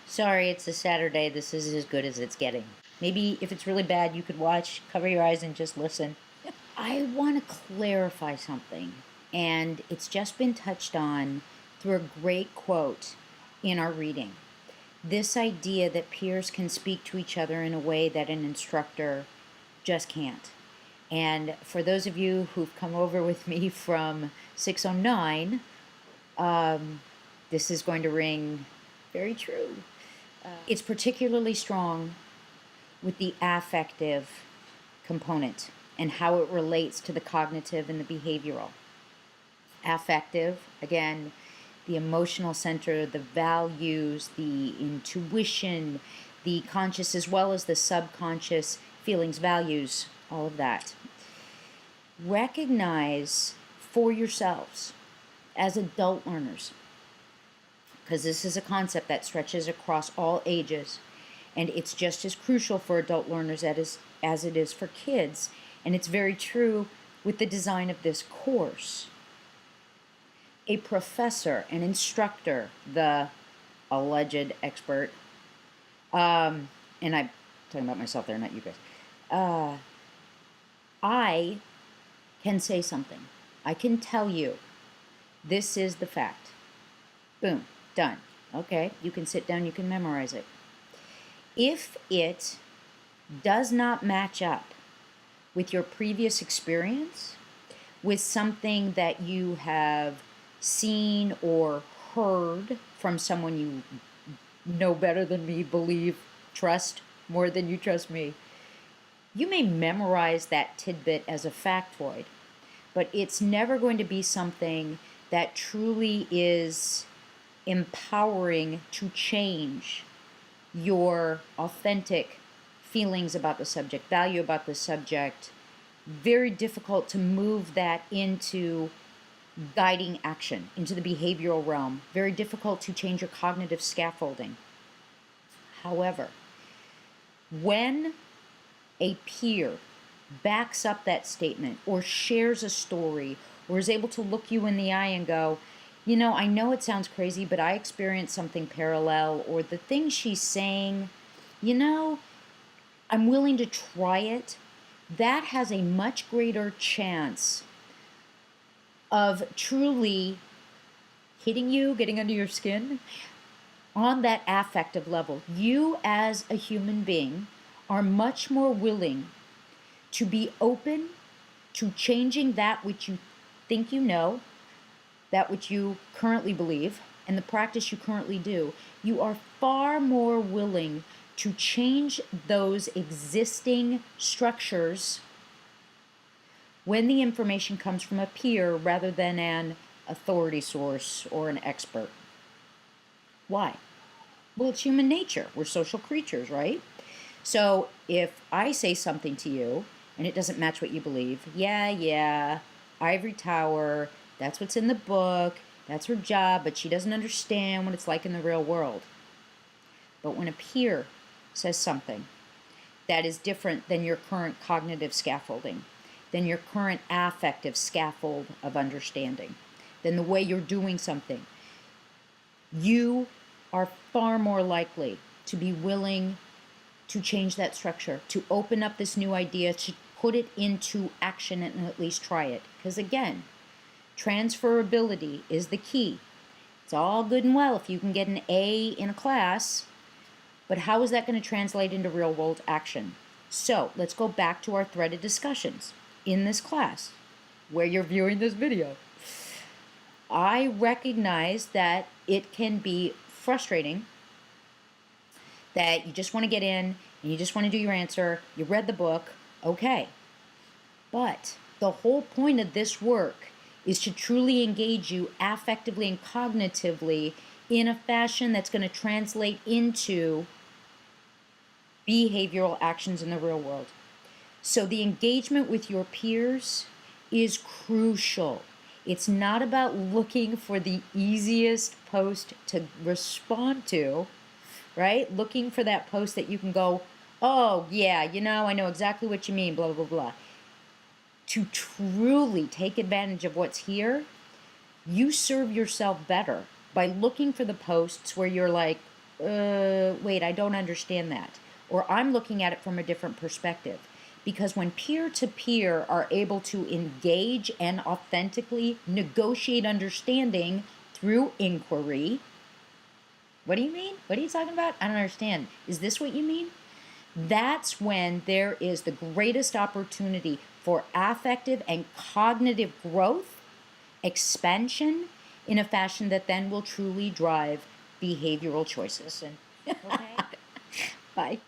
Sorry, it's a Saturday. This is as good as it's getting. Maybe if it's really bad, you could watch, cover your eyes, and just listen. I want to clarify something, and it's just been touched on through a great quote in our reading. This idea that peers can speak to each other in a way that an instructor just can't. And for those of you who've come over with me from 609, this is going to ring very true. It's particularly strong with the affective component and how it relates to the cognitive and the behavioral. Affective, again, the emotional center, the values, the intuition, the conscious as well as the subconscious feelings, values, all of that. Recognize for yourselves as adult learners, because this is a concept that stretches across all ages, and it's just as crucial for adult learners as it is for kids, and it's very true with the design of this course. A professor, an instructor, the alleged expert, and I'm talking about myself there, not you guys, I can say something. I can tell you, this is the fact. Boom, done. Okay, you can sit down, you can memorize it. If it does not match up with your previous experience, with something that you have seen or heard from someone you know better than me, believe, trust more than you trust me, you may memorize that tidbit as a factoid, but it's never going to be something that truly is empowering to change your authentic feelings about the subject, value about the subject. Very difficult to move that into guiding action, into the behavioral realm. Very difficult to change your cognitive scaffolding. However, when a peer backs up that statement or shares a story or is able to look you in the eye and go, you know, I know it sounds crazy, but I experienced something parallel, or the thing she's saying, you know, I'm willing to try it, that has a much greater chance of truly hitting you, getting under your skin on that affective level. You as a human being are much more willing to be open to changing that which you think you know, that which you currently believe, and the practice you currently do. You are far more willing to change those existing structures when the information comes from a peer rather than an authority source or an expert. Why? Well, it's human nature. We're social creatures, right? So if I say something to you and it doesn't match what you believe, yeah, ivory tower, that's what's in the book, that's her job, but she doesn't understand what it's like in the real world. But when a peer says something that is different than your current cognitive scaffolding, than your current affective scaffold of understanding, than the way you're doing something, you are far more likely to be willing to change that structure, to open up this new idea, to put it into action and at least try it. Because again, transferability is the key. It's all good and well if you can get an A in a class, but how is that going to translate into real world action? So let's go back to our threaded discussions in this class where you're viewing this video. I recognize that it can be frustrating that you just want to get in and you just want to do your answer. You read the book, okay. But the whole point of this work is to truly engage you affectively and cognitively in a fashion that's going to translate into behavioral actions in the real world. So the engagement with your peers is crucial. It's not about looking for the easiest post to respond to, right? Looking for that post that you can go, oh, yeah, you know, I know exactly what you mean, blah, blah, blah. To truly take advantage of what's here, you serve yourself better by looking for the posts where you're like, wait, I don't understand that. Or I'm looking at it from a different perspective. Because when peer to peer are able to engage and authentically negotiate understanding through inquiry, what do you mean? What are you talking about? I don't understand. Is this what you mean? That's when there is the greatest opportunity for affective and cognitive growth, expansion, in a fashion that then will truly drive behavioral choices. And Okay. bye.